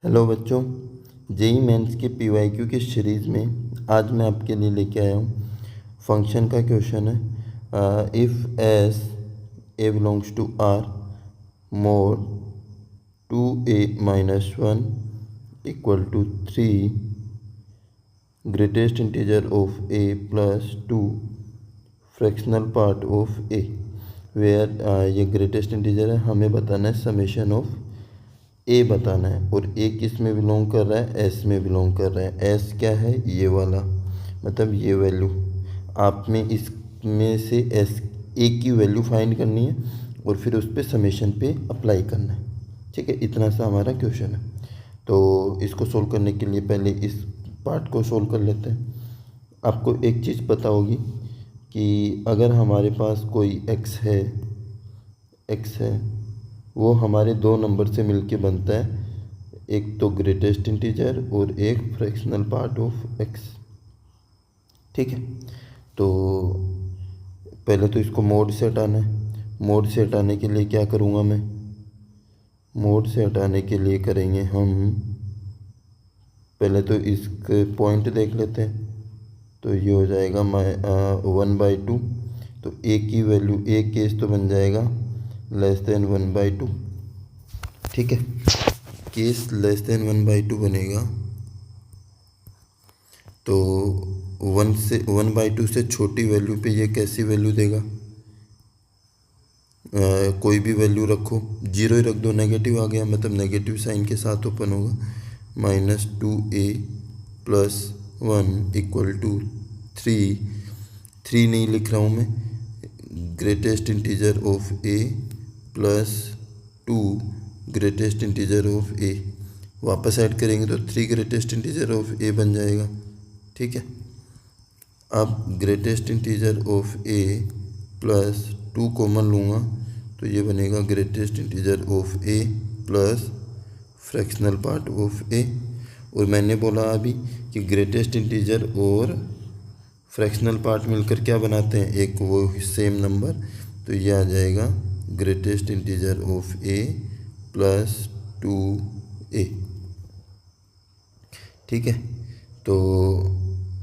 Hello बच्चों, JEE mains के PYQ की सीरीज़ में आज मैं आपके लिए लेके आया हूँ फंक्शन का क्वेश्चन है। If S A belongs to R mod 2a-1 equal to 3 greatest integer of A plus 2 fractional part of A where ये ग्रेटेस्ट इंटीजर है, हमें बताना है समेशन ऑफ ए बताना है। और ए किस में बिलोंग कर रहा है? एस में बिलोंग कर रहा है। एस क्या है? ये वाला, मतलब ये वैल्यू। आप में इसमें से एस ए की वैल्यू फाइंड करनी है और फिर उस पर समेशन पे अप्लाई करना है। ठीक है, इतना सा हमारा क्वेश्चन है। तो इसको सोल्व करने के लिए पहले इस पार्ट को सोल्व कर लेते हैं। आपको एक चीज़ पता होगी कि अगर हमारे पास कोई एक्स है वो हमारे दो नंबर से मिलके बनता है, एक तो ग्रेटेस्ट इंटीजर और एक फ्रैक्शनल पार्ट ऑफ एक्स। ठीक है, तो पहले तो इसको मोड से हटाना है। मोड से हटाने के लिए क्या करूँगा मैं? मोड से हटाने के लिए करेंगे हम, पहले तो इसके पॉइंट देख लेते हैं। तो ये हो जाएगा 1/2। तो ए की वैल्यू, ए केस तो बन जाएगा लेस देन 1/2। ठीक है, केस लेस देन 1/2 बनेगा तो 1/2 से छोटी वैल्यू पे ये कैसी वैल्यू देगा? कोई भी वैल्यू रखो, जीरो ही रख दो, नेगेटिव आ गया मतलब नेगेटिव साइन के साथ ओपन होगा। -2a + 1 इक्वल टू 3 नहीं लिख रहा हूँ मैं, greatest integer of A plus 2 greatest integer of a. वापस ऐड करेंगे तो 3 ग्रेटेस्ट इंटीजर ऑफ ए बन जाएगा। ठीक है, अब greatest integer of A plus 2 common लूँगा तो ये बनेगा greatest integer of A plus fractional part of a. और मैंने बोला अभी कि ग्रेटेस्ट इंटीजर और फ्रैक्शनल पार्ट मिलकर क्या बनाते हैं? एक वो सेम नंबर। तो ये आ जाएगा greatest integer of A plus 2a। ठीक है, तो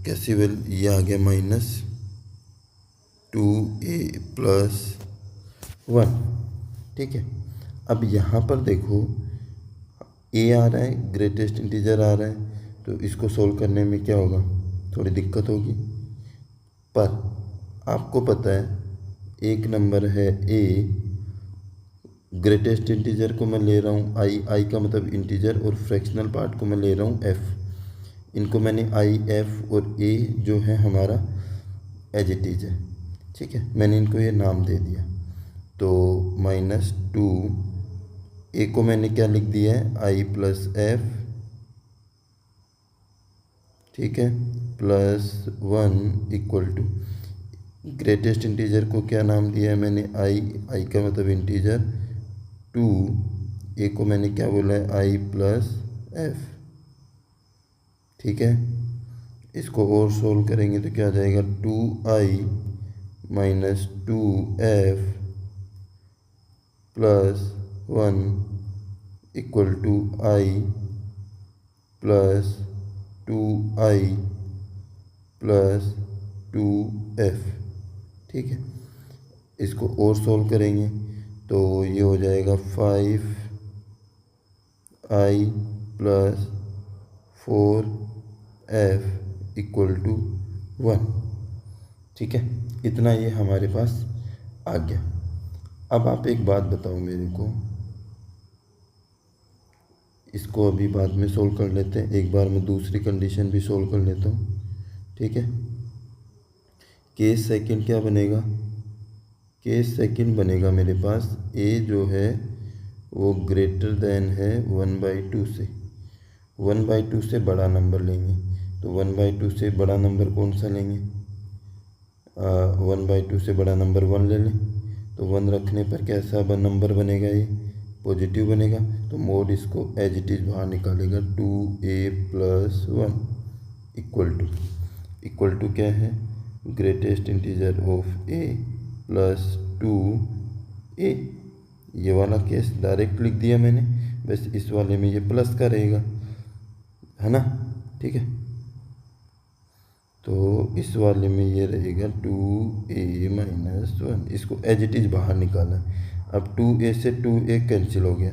कैसी वैल्यू? ये आ गया -2a + 1। ठीक है, अब यहाँ पर देखो ए आ रहा है, ग्रेटेस्ट इंटीजर आ रहा है, तो इसको सोल्व करने में क्या होगा? थोड़ी दिक्कत होगी। पर आपको पता है एक नंबर है ए, ग्रेटेस्ट इंटीजर को मैं ले रहा हूँ आई का मतलब इंटीजर, और फ्रैक्शनल पार्ट को मैं ले रहा हूँ एफ। इनको मैंने आई, एफ और ए जो है हमारा एज इट इज है। ठीक है, मैंने इनको ये नाम दे दिया। तो -2 ए को मैंने क्या लिख दिया है? आई प्लस एफ। ठीक है, +1 इक्वल टू ग्रेटेस्ट इंटीजर को क्या नाम दिया है मैंने? आई का मतलब इंटीजर। 2 ए को मैंने क्या बोला है? आई प्लस एफ। ठीक है, इसको और सोल्व करेंगे तो क्या आ जाएगा? 2i - 2f + 1 equal to I plus 2i + 2f। ठीक है, इसको और सोल्व करेंगे तो ये हो जाएगा 5i + 4f इक्वल टू 1। ठीक है, इतना ये हमारे पास आ गया। अब आप एक बात बताओ मेरे को, इसको अभी बाद में सोल्व कर लेते हैं, एक बार मैं दूसरी कंडीशन भी सोल्व कर लेता हूँ। ठीक है, केस सेकंड क्या बनेगा? केस सेकंड बनेगा मेरे पास ए जो है वो ग्रेटर देन है 1/2 से। 1/2 से बड़ा नंबर लेंगे, तो 1/2 से बड़ा नंबर कौन सा लेंगे? 1/2 से बड़ा नंबर 1 ले लें। तो 1 रखने पर कैसा नंबर बनेगा? ये पॉजिटिव बनेगा। तो मोड इसको एज इट इज़ बाहर निकालेगा, 2a + 1 इक्वल टू क्या है? Greatest integer of A plus 2a। ये वाला केस डायरेक्ट लिख दिया मैंने। बस इस वाले में ये प्लस का रहेगा, है ना, ठीक है। तो इस वाले में ये रहेगा 2a-1, इसको एज इट इज़ बाहर निकाला। अब 2a से 2a कैंसिल हो गया,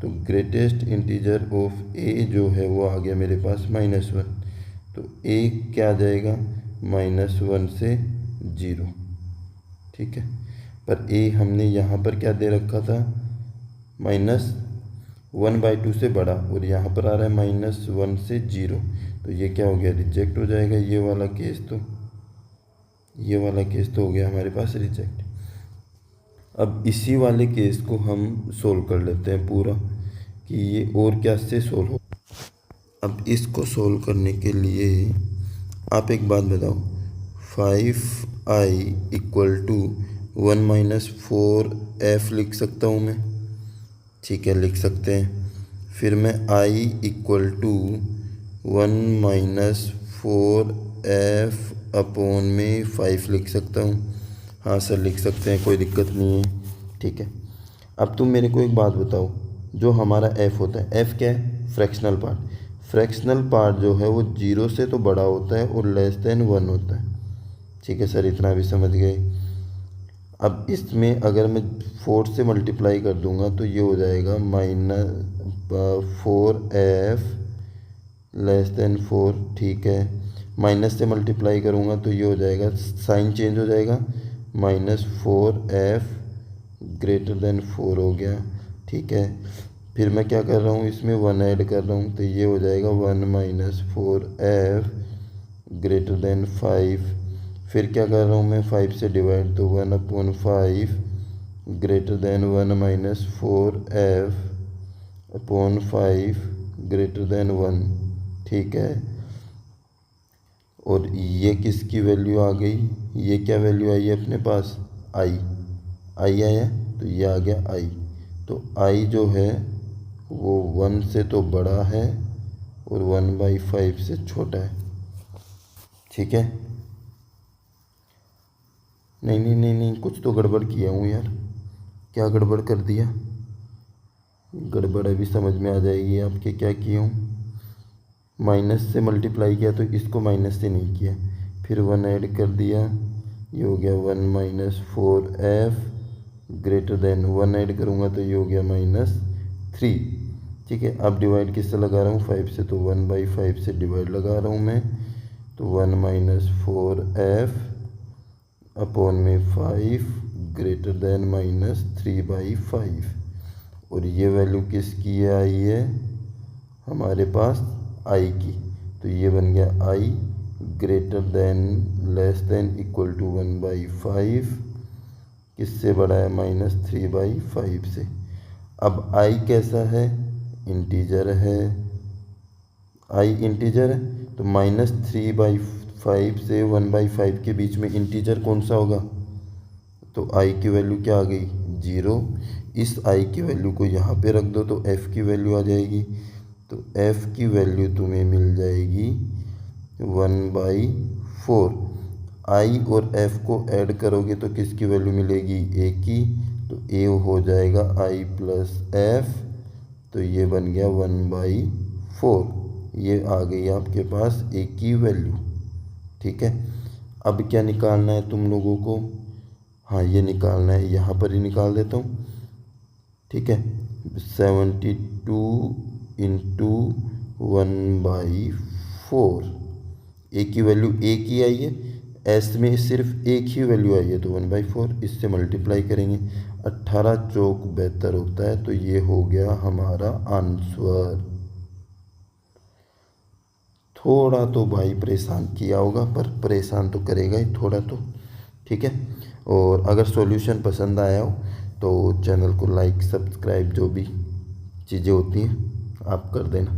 तो ग्रेटेस्ट इंटीजर ऑफ a जो है वो आ गया मेरे पास -1। तो a क्या आ जाएगा, -1 से 0, ठीक है। पर a हमने यहाँ पर क्या दे रखा था, -1/2 से बड़ा, और यहाँ पर आ रहा है -1 से 0, तो ये क्या हो गया, रिजेक्ट हो जाएगा। ये वाला केस तो हो गया हमारे पास रिजेक्ट। अब इसी वाले केस को हम सोल्व कर लेते हैं पूरा, कि ये और क्या से सोल्व हो। अब इसको सोल्व करने के लिए आप एक बात बताओ, 5i = 1 - 4f लिख सकता हूँ मैं, ठीक है, लिख सकते हैं। फिर मैं i = 1 - 4f/5 लिख सकता हूँ। हाँ सर लिख सकते हैं, कोई दिक्कत नहीं है, ठीक है। अब तुम मेरे को एक बात बताओ, जो हमारा f होता है, f क्या है, फ्रैक्शनल पार्ट। फ्रैक्शनल पार्ट जो है वो 0 से तो बड़ा होता है और <1 होता है, ठीक है सर, इतना भी समझ गए। अब इसमें अगर मैं 4 से मल्टीप्लाई कर दूंगा तो ये हो जाएगा -4f <4, ठीक है। माइनस से मल्टीप्लाई करूँगा तो ये हो जाएगा, साइन चेंज हो जाएगा, -4f <4 हो गया, ठीक है। फिर मैं क्या कर रहा हूँ, इसमें 1 ऐड कर रहा हूँ, तो ये हो जाएगा 1 - 4f <5। फिर क्या कर रहा हूँ मैं, 5 से डिवाइड, तो 1/5 <1 - 4f/5 <1, ठीक है। और ये किसकी वैल्यू आ गई, ये क्या वैल्यू आई है अपने पास, आई आया, तो ये आ गया आई। तो आई जो है वो 1 से तो बड़ा है और 1/5 से छोटा है, ठीक है। नहीं, कुछ तो गड़बड़ किया हूँ यार, क्या गड़बड़ कर दिया, गड़बड़ अभी समझ में आ जाएगी आपके, क्या किया हूँ, माइनस से मल्टीप्लाई किया तो इसको माइनस से नहीं किया, फिर 1 ऐड कर दिया, ये हो गया 1 - 4f <, 1 ऐड करूँगा तो ये हो गया -3, ठीक है। अब डिवाइड किससे लगा रहा हूँ, 5 से, तो 1/5 से डिवाइड लगा रहा हूँ मैं, तो 1 - 4f/5 <, -3/5। और ये वैल्यू किसकी आई है, हमारे पास आई की, तो ये बन गया i < < 1/5, किससे बड़ा है, -3/5 से। अब i कैसा है, इंटीजर है, i इंटीजर है, तो -3/5 से 1/5 के बीच में इंटीजर कौन सा होगा, तो i की वैल्यू क्या आ गई, 0। इस i की वैल्यू को यहाँ पे रख दो तो f की वैल्यू आ जाएगी, तो f की वैल्यू तुम्हें मिल जाएगी 1/4। i और f को ऐड करोगे तो किसकी वैल्यू मिलेगी, a की, तो a हो जाएगा i + f, तो ये बन गया 1/4। ये आ गई आपके पास a की वैल्यू, ठीक है। अब क्या निकालना है तुम लोगों को, हाँ ये निकालना है, यहाँ पर ही निकाल देता हूँ, ठीक है। 72 × 1/4, ए की वैल्यू एक ही आई है, एस में सिर्फ एक ही वैल्यू आई है, तो 1/4, इससे मल्टीप्लाई करेंगे, 18 चौक 72 होता है, तो ये हो गया हमारा आंसर। थोड़ा तो भाई परेशान किया होगा, पर परेशान तो करेगा ही थोड़ा तो, ठीक है। और अगर सॉल्यूशन पसंद आया हो तो चैनल को लाइक, सब्सक्राइब, जो भी चीज़ें होती हैं आप कर देना।